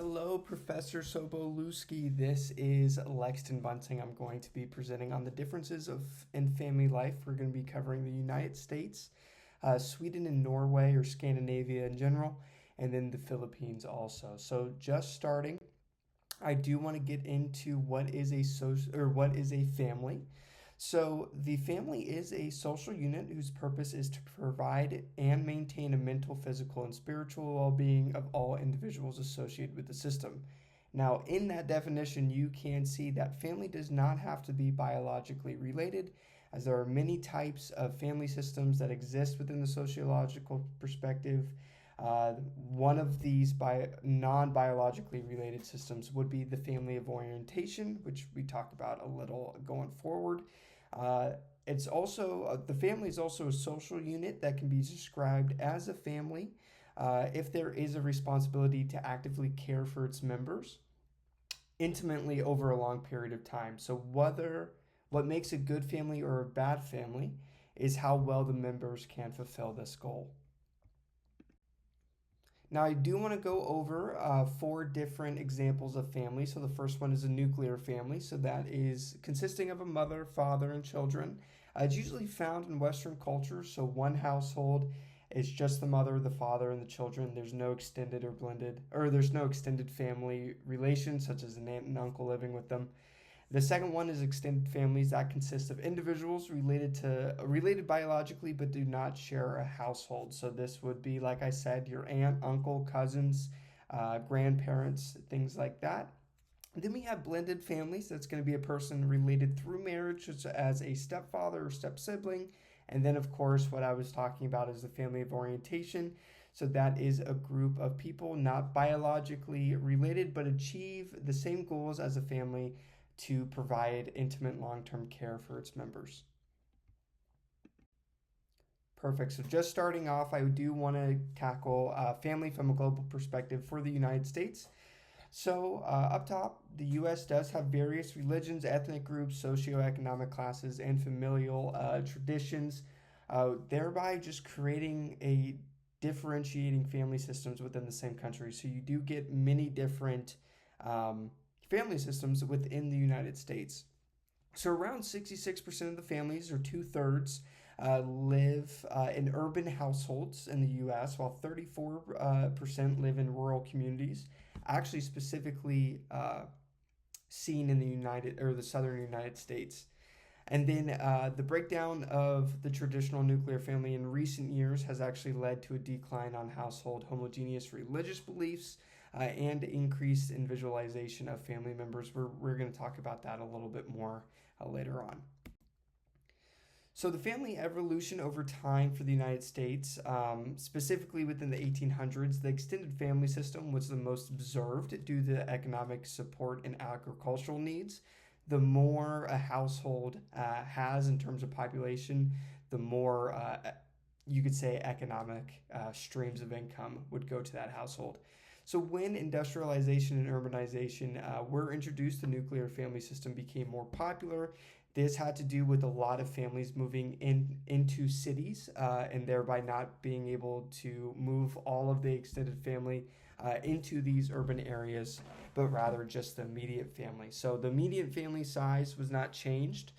Hello, Professor Sobolewski. This is Lexton Bunting. I'm going to be presenting on the differences of in family life. We're going to be covering the United States, Sweden and Norway, or Scandinavia in general, and then the Philippines also. So, just starting, I do want to get into what is a social or what is a family. So, the family is a social unit whose purpose is to provide and maintain a mental, physical, and spiritual well being of all individuals associated with the system. Now, in that definition, you can see that family does not have to be biologically related, as there are many types of family systems that exist within the sociological perspective. One of these non biologically related systems would be the family of orientation, which we talked about a little going forward. Uh, it's also the family is also a social unit that can be described as a family if there is a responsibility to actively care for its members intimately over a long period of time. So whether what makes a good family or a bad family is how well the members can fulfill this goal. Now, I do want to go over four different examples of family. So, the first one is a nuclear family. So, that is consisting of a mother, father, and children. It's usually found in Western cultures. So, one household is just the mother, the father, and the children. There's no extended or blended, or there's no extended family relations, such as an aunt and uncle living with them. The second one is extended families that consist of individuals related biologically but do not share a household. So this would be, like I said, your aunt, uncle, cousins, grandparents, things like that. Then we have blended families. That's going to be a person related through marriage, such as a stepfather or step sibling. And then, of course, what I was talking about is the family of orientation. So that is a group of people not biologically related but achieve the same goals as a family to provide intimate long-term care for its members. Perfect. So just starting off, I do want to tackle family from a global perspective for the United States. So up top, the U.S. does have various religions, ethnic groups, socioeconomic classes, and familial traditions, thereby just creating a differentiating family systems within the same country. So you do get many different family systems within the United States. So around 66% of the families, or two-thirds, live in urban households in the U.S., while 34% live in rural communities, actually specifically seen in the southern United States. And then the breakdown of the traditional nuclear family in recent years has actually led to a decline on household homogeneous religious beliefs and increase in visualization of family members. We're going to talk about that a little bit more later on. So the family evolution over time for the United States, specifically within the 1800s, the extended family system was the most observed due to economic support and agricultural needs. The more a household has in terms of population, the more you could say economic streams of income would go to that household. So when industrialization and urbanization were introduced, the nuclear family system became more popular. This had to do with a lot of families moving into cities and thereby not being able to move all of the extended family into these urban areas, but rather just the immediate family. So the immediate family size was not changed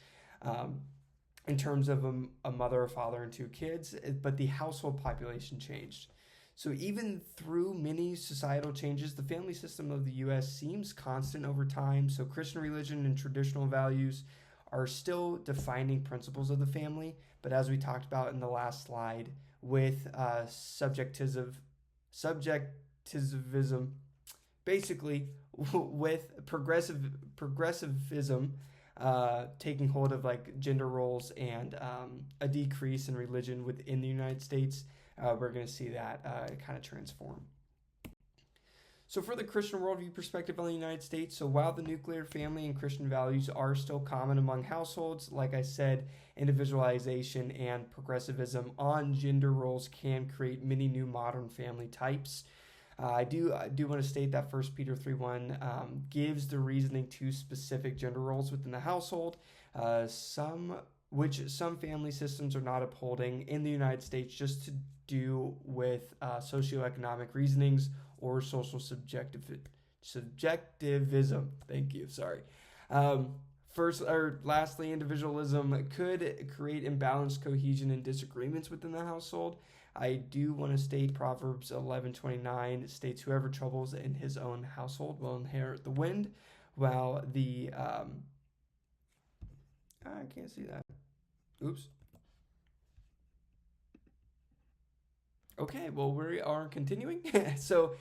in terms of a mother, a father, and two kids, but the household population changed. So even through many societal changes, the family system of the U.S. seems constant over time. So Christian religion and traditional values are still defining principles of the family. But as we talked about in the last slide, with subjectivism, basically with progressivism taking hold of like gender roles and a decrease in religion within the United States, we're going to see that kind of transform. So for the Christian worldview perspective on the United States, so while the nuclear family and Christian values are still common among households, like I said, individualization and progressivism on gender roles can create many new modern family types. I do want to state that 1 Peter 3:1 gives the reasoning to specific gender roles within the household, some family systems are not upholding in the United States just to do with socioeconomic reasonings or social subjectivism. Thank you. Sorry. Um, Lastly, individualism could create imbalanced cohesion and disagreements within the household. I do want to state Proverbs 11:29 states, "Whoever troubles in his own household will inherit the wind," while the I can't see that. Oops. Okay, well, we are continuing. So,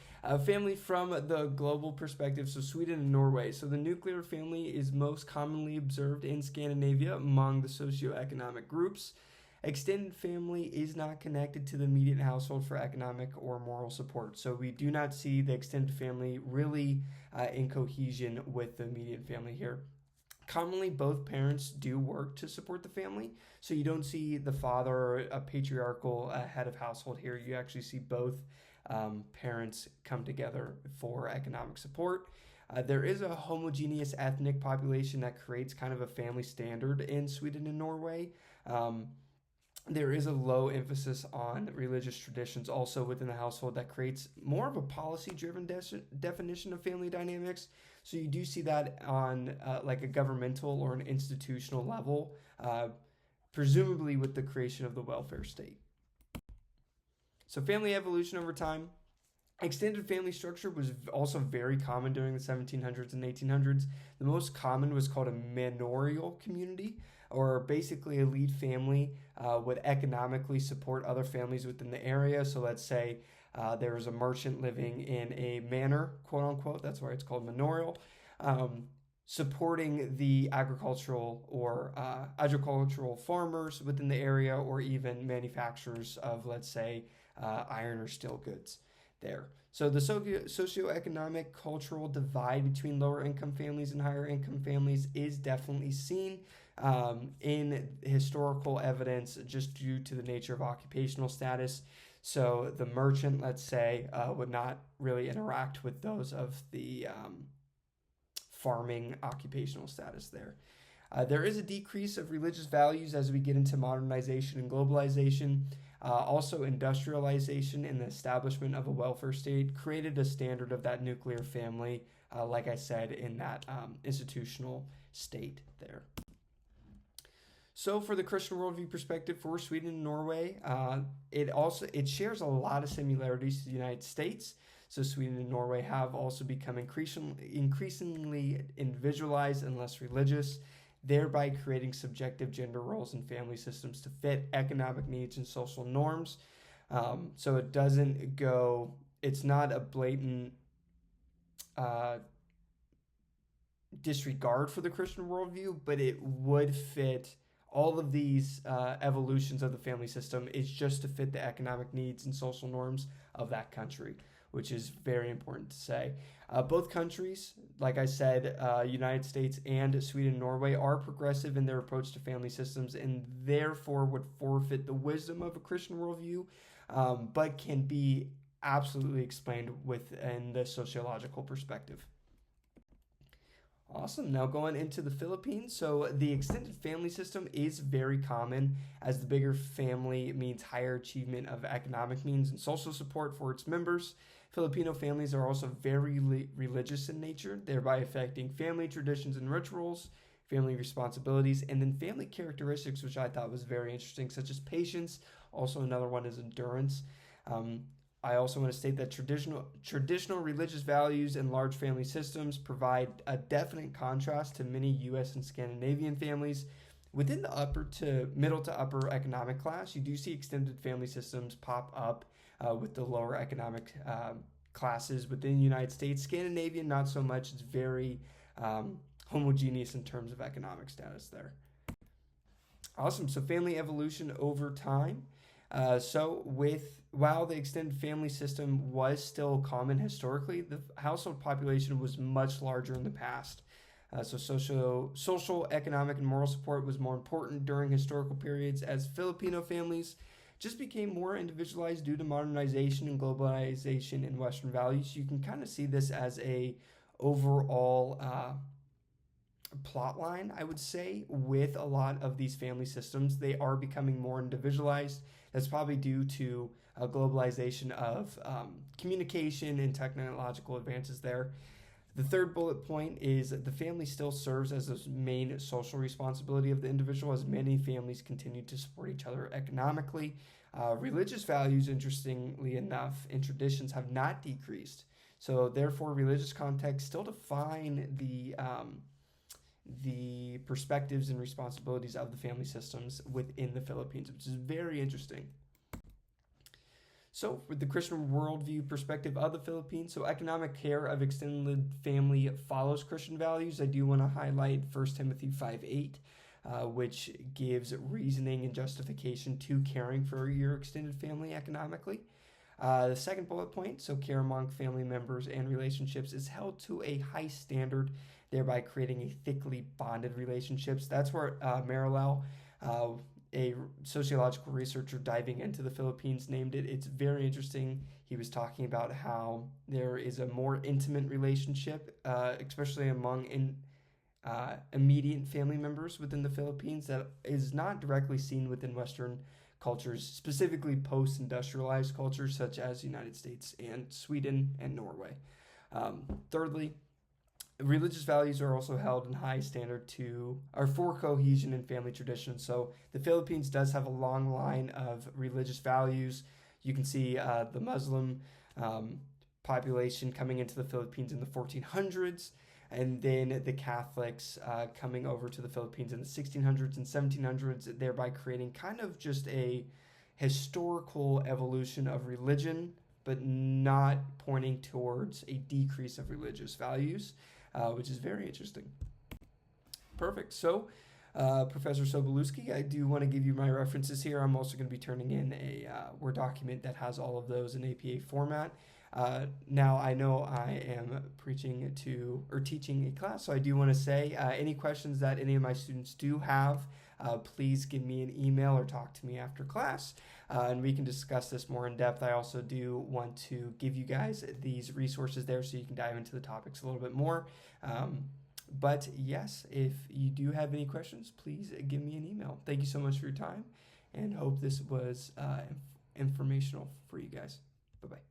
family from the global perspective. So, Sweden and Norway. So, the nuclear family is most commonly observed in Scandinavia among the socioeconomic groups. Extended family is not connected to the immediate household for economic or moral support. So, we do not see the extended family really in cohesion with the immediate family here. Commonly, both parents do work to support the family. So you don't see the father, a patriarchal head of household here. You actually see both parents come together for economic support. There is a homogeneous ethnic population that creates kind of a family standard in Sweden and Norway. There is a low emphasis on religious traditions also within the household that creates more of a policy-driven definition of family dynamics. So you do see that on like a governmental or an institutional level, presumably with the creation of the welfare state. So family evolution over time. Extended family structure was also very common during the 1700s and 1800s. The most common was called a manorial community, or basically a lead family would economically support other families within the area. So let's say there was a merchant living in a manor, quote unquote, that's why it's called manorial, supporting the agricultural farmers within the area, or even manufacturers of, let's say, iron or steel goods there. So the socioeconomic cultural divide between lower income families and higher income families is definitely seen in historical evidence just due to the nature of occupational status. So the merchant, let's say, would not really interact with those of the farming occupational status there. There is a decrease of religious values as we get into modernization and globalization. Also, industrialization and the establishment of a welfare state created a standard of that nuclear family, like I said, in that institutional state there. So, for the Christian worldview perspective for Sweden and Norway, it shares a lot of similarities to the United States. So, Sweden and Norway have also become increasingly individualized and less religious, thereby creating subjective gender roles and family systems to fit economic needs and social norms. So it's not a blatant disregard for the Christian worldview, but it would fit all of these evolutions of the family system. It's just to fit the economic needs and social norms of that country, which is very important to say. Both countries, like I said, United States and Sweden and Norway, are progressive in their approach to family systems and therefore would forfeit the wisdom of a Christian worldview, but can be absolutely explained within the sociological perspective. Awesome. Now going into the Philippines. So the extended family system is very common, as the bigger family means higher achievement of economic means and social support for its members. Filipino families are also very religious in nature, thereby affecting family traditions and rituals, family responsibilities, and then family characteristics, which I thought was very interesting, such as patience. Also, another one is endurance. I also want to state that traditional religious values and large family systems provide a definite contrast to many U.S. and Scandinavian families. Within the middle to upper economic class, you do see extended family systems pop up with the lower economic classes within the United States. Scandinavian, not so much. It's very homogeneous in terms of economic status there. Awesome. So family evolution over time. While the extended family system was still common historically, the household population was much larger in the past. So social, economic, and moral support was more important during historical periods, as Filipino families just became more individualized due to modernization and globalization in Western values. You can kind of see this as a overall plot line, I would say, with a lot of these family systems. They are becoming more individualized. That's probably due to a globalization of communication and technological advances there. The third bullet point is that the family still serves as the main social responsibility of the individual, as many families continue to support each other economically. Religious values, interestingly enough, and traditions have not decreased. So, therefore, religious contexts still define the perspectives and responsibilities of the family systems within the Philippines, which is very interesting. So, with the Christian worldview perspective of the Philippines, so economic care of extended family follows Christian values. I do want to highlight 1 Timothy 5:8, which gives reasoning and justification to caring for your extended family economically. The second bullet point, so care among family members and relationships, is held to a high standard, thereby creating a thickly bonded relationships. That's where Marilel, a sociological researcher diving into the Philippines, named it. It's very interesting. He was talking about how there is a more intimate relationship, especially among immediate family members within the Philippines, that is not directly seen within Western cultures, specifically post-industrialized cultures such as the United States and Sweden and Norway. Thirdly, religious values are also held in high standard for cohesion and family traditions. So the Philippines does have a long line of religious values. You can see the Muslim population coming into the Philippines in the 1400s, and then the Catholics coming over to the Philippines in the 1600s and 1700s, thereby creating kind of just a historical evolution of religion, but not pointing towards a decrease of religious values, which is very interesting. Perfect. So, Professor Sobolewski, I do want to give you my references here. I'm also going to be turning in a Word document that has all of those in APA format. Now, I know I am teaching a class, so I do want to say any questions that any of my students do have, please give me an email or talk to me after class, and we can discuss this more in depth. I also do want to give you guys these resources there so you can dive into the topics a little bit more. But yes, if you do have any questions, please give me an email. Thank you so much for your time, and hope this was informational for you guys. Bye-bye.